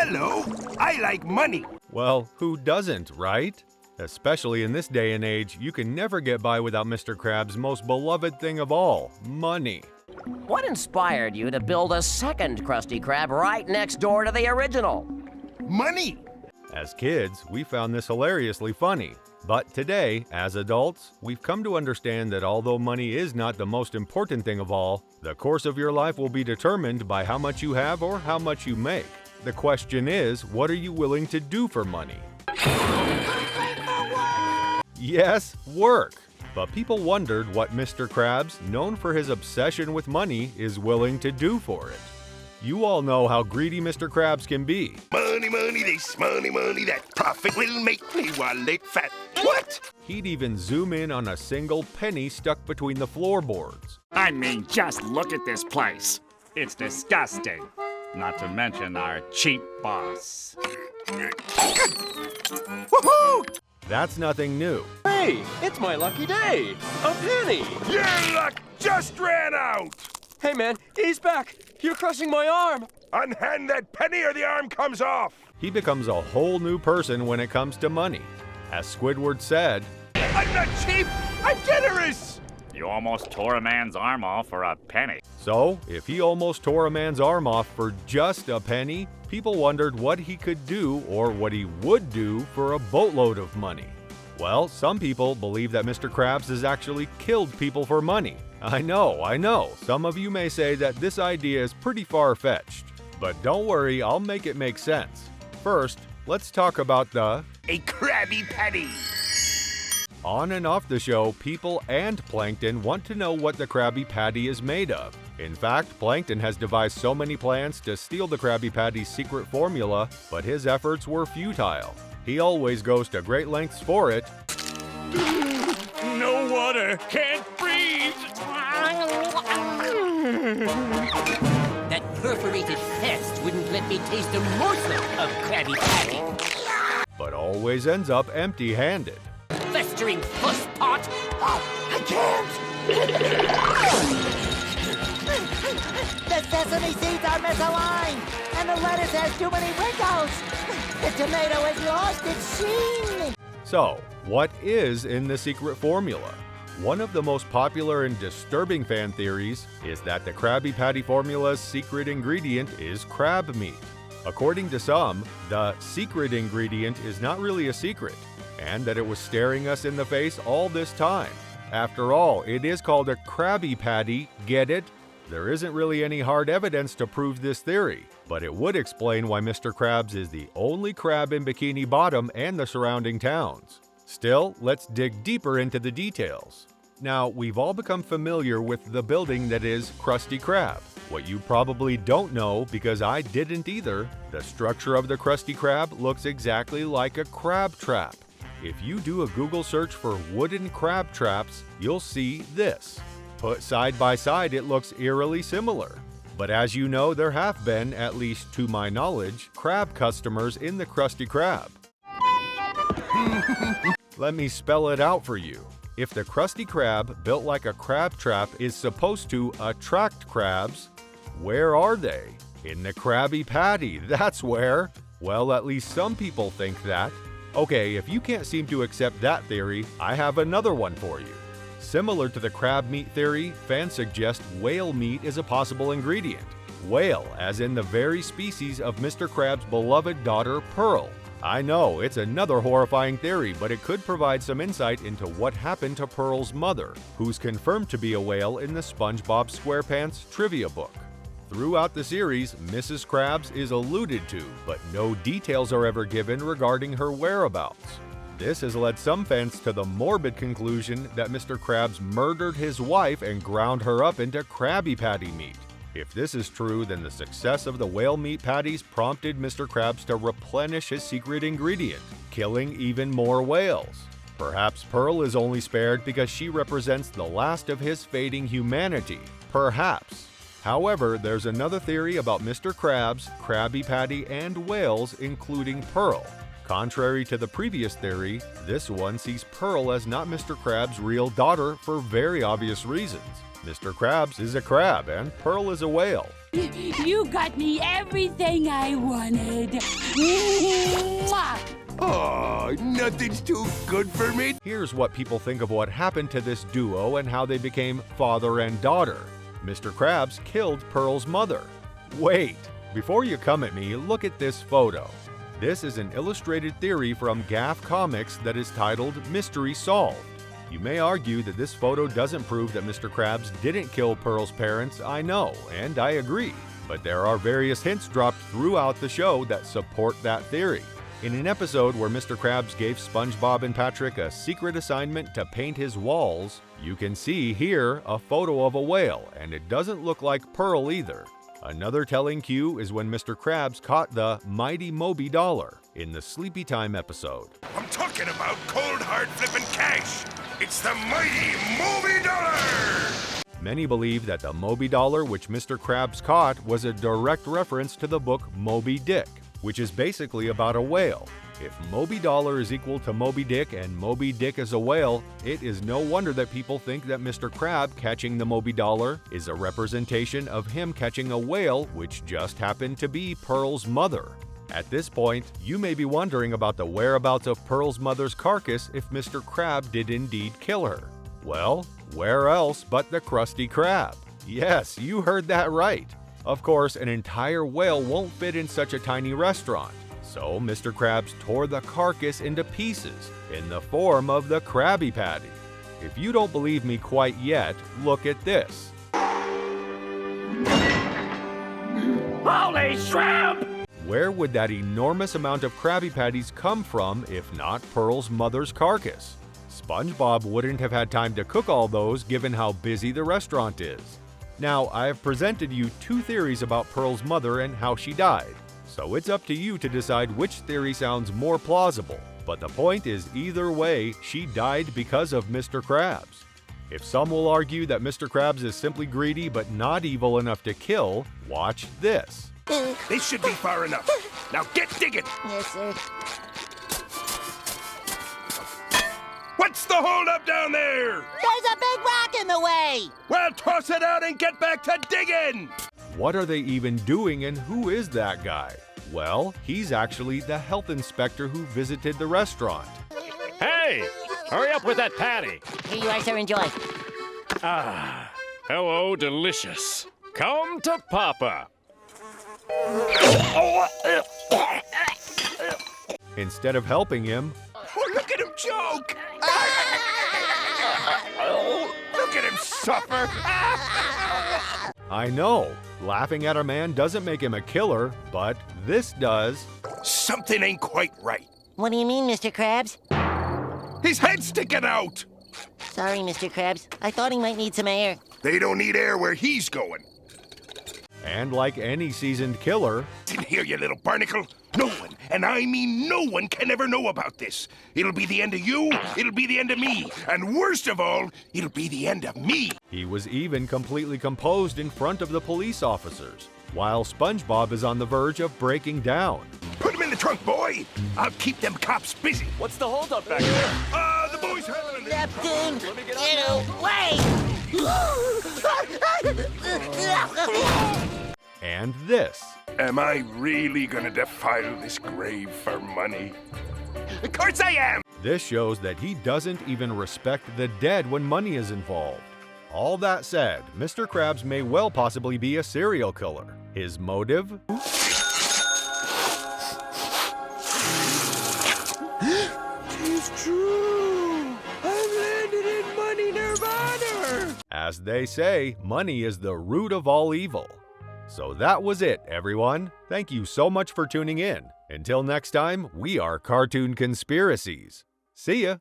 Hello, I like money. Well, who doesn't, right? Especially in this day and age, you can never get by without Mr. Krabs' most beloved thing of all, money. What inspired you to build a second Krusty Krab right next door to the original? Money. As kids, we found this hilariously funny. But today, as adults, we've come to understand that although money is not the most important thing of all, the course of your life will be determined by how much you have or how much you make. The question is, what are you willing to do for money? Yes, work! But people wondered what Mr. Krabs, known for his obsession with money, is willing to do for it. You all know how greedy Mr. Krabs can be. Money, money, this money, that profit will make me wallet fat. What? He'd even zoom in on a single penny stuck between the floorboards. I mean, just look at this place. It's disgusting. Not to mention our cheap boss. Woohoo! That's nothing new. Hey, it's my lucky day! A penny! Your luck just ran out! Hey man, he's back! You're crushing my arm! Unhand that penny or the arm comes off! He becomes a whole new person when it comes to money. As Squidward said, I'm not cheap, I'm generous! You almost tore a man's arm off for a penny. so if he almost tore a man's arm off for just a penny, people wondered what he could do or what he would do for a boatload of money. Well, some people believe that Mr. Krabs has actually killed people for money. I know, some of you may say that this idea is pretty far-fetched. But don't worry, I'll make it make sense. First, let's talk about A Krabby Patty! On and off the show, people and Plankton want to know what the Krabby Patty is made of. In fact, Plankton has devised so many plans to steal the Krabby Patty's secret formula, but his efforts were futile. He always goes to great lengths for it. No water, can't breathe. That perforated pest wouldn't let me taste a morsel of Krabby Patty. But always ends up empty-handed. Festering pusspot! I can't! The sesame seeds are misaligned, and the lettuce has too many wrinkles. The tomato has lost its sheen. So, what is in the secret formula? One of the most popular and disturbing fan theories is that the Krabby Patty formula's secret ingredient is crab meat. According to some, the secret ingredient is not really a secret, and that it was staring us in the face all this time. After all, it is called a Krabby Patty, get it? There isn't really any hard evidence to prove this theory, but it would explain why Mr. Krabs is the only crab in Bikini Bottom and the surrounding towns. Still, let's dig deeper into the details. Now, we've all become familiar with the building that is Krusty Krab. What you probably don't know, because I didn't either, the structure of the Krusty Krab looks exactly like a crab trap. If you do a Google search for wooden crab traps, you'll see this. Put side by side, it looks eerily similar. But as you know, there have been, at least to my knowledge, crab customers in the Krusty Krab. Let me spell it out for you. If the Krusty Krab, built like a crab trap, is supposed to attract crabs, where are they? In the Krabby Patty, that's where. Well, at least some people think that. Okay, if you can't seem to accept that theory, I have another one for you. Similar to the crab meat theory, fans suggest whale meat is a possible ingredient. Whale, as in the very species of Mr. Krabs' beloved daughter, Pearl. I know, it's another horrifying theory, but it could provide some insight into what happened to Pearl's mother, who's confirmed to be a whale in the SpongeBob SquarePants trivia book. Throughout the series, Mrs. Krabs is alluded to, but no details are ever given regarding her whereabouts. This has led some fans to the morbid conclusion that Mr. Krabs murdered his wife and ground her up into Krabby Patty meat. If this is true, then the success of the whale meat patties prompted Mr. Krabs to replenish his secret ingredient, killing even more whales. Perhaps Pearl is only spared because she represents the last of his fading humanity. Perhaps. However, there's another theory about Mr. Krabs, Krabby Patty, and whales, including Pearl. Contrary to the previous theory, this one sees Pearl as not Mr. Krabs' real daughter for very obvious reasons. Mr. Krabs is a crab and Pearl is a whale. You got me everything I wanted. Mwah! Oh, nothing's too good for me. Here's what people think of what happened to this duo and how they became father and daughter. Mr. Krabs killed Pearl's mother. Wait, before you come at me, look at this photo. This is an illustrated theory from Gaff Comics that is titled Mystery Solved. You may argue that this photo doesn't prove that Mr. Krabs didn't kill Pearl's parents, I know, and I agree. But there are various hints dropped throughout the show that support that theory. In an episode where Mr. Krabs gave SpongeBob and Patrick a secret assignment to paint his walls, you can see here a photo of a whale, and it doesn't look like Pearl either. Another telling cue is when Mr. Krabs caught the mighty Moby Dollar in the Sleepy Time episode. I'm talking about cold hard flipping cash. It's the mighty Moby Dollar! Many believe that the Moby Dollar which Mr. Krabs caught was a direct reference to the book Moby Dick, which is basically about a whale. If Moby Dollar is equal to Moby Dick and Moby Dick is a whale, it is no wonder that people think that Mr. Krab catching the Moby Dollar is a representation of him catching a whale which just happened to be Pearl's mother. At this point, you may be wondering about the whereabouts of Pearl's mother's carcass if Mr. Krab did indeed kill her. Well, where else but the Krusty Krab? Yes, you heard that right. Of course, an entire whale won't fit in such a tiny restaurant, so Mr. Krabs tore the carcass into pieces in the form of the Krabby Patty. If you don't believe me quite yet, look at this. Holy shrimp! Where would that enormous amount of Krabby Patties come from if not Pearl's mother's carcass? SpongeBob wouldn't have had time to cook all those given how busy the restaurant is. Now, I have presented you two theories about Pearl's mother and how she died, so it's up to you to decide which theory sounds more plausible. But the point is, either way, she died because of Mr. Krabs. If some will argue that Mr. Krabs is simply greedy but not evil enough to kill, watch this. This should be far enough. Now get digging. Yes, sir. What's the holdup down there? There's a big rock in the way! Well, toss it out and get back to digging. What are they even doing and who is that guy? Well, he's actually the health inspector who visited the restaurant. Hey! Hurry up with that patty! Here you are, sir. Enjoy. Ah, hello, delicious. Come to Papa. Instead of helping him, Oh, look at him choke. Look at him suffer. I know, laughing at a man doesn't make him a killer, but this does. Something ain't quite right. What do you mean, Mr. Krabs? His head's sticking out. Sorry, Mr. Krabs. I thought he might need some air. They don't need air where he's going. And like any seasoned killer, Didn't hear you, little barnacle. No one, and I mean no one, can ever know about this. It'll be the end of you, it'll be the end of me, and worst of all, it'll be the end of me. he was even completely composed in front of the police officers, while SpongeBob is on the verge of breaking down. Put him in the trunk, boy. I'll keep them cops busy. What's the holdup back there? The boys handling it. Neptune, get away! And this. Am I really gonna defile this grave for money? Of course I am! This shows that he doesn't even respect the dead when money is involved. All that said, Mr. Krabs may well possibly be a serial killer. His motive? It's true! I've landed in money nirvana! As they say, money is the root of all evil. So that was it, everyone. Thank you so much for tuning in. Until next time, we are Cartoon Conspiracies. See ya!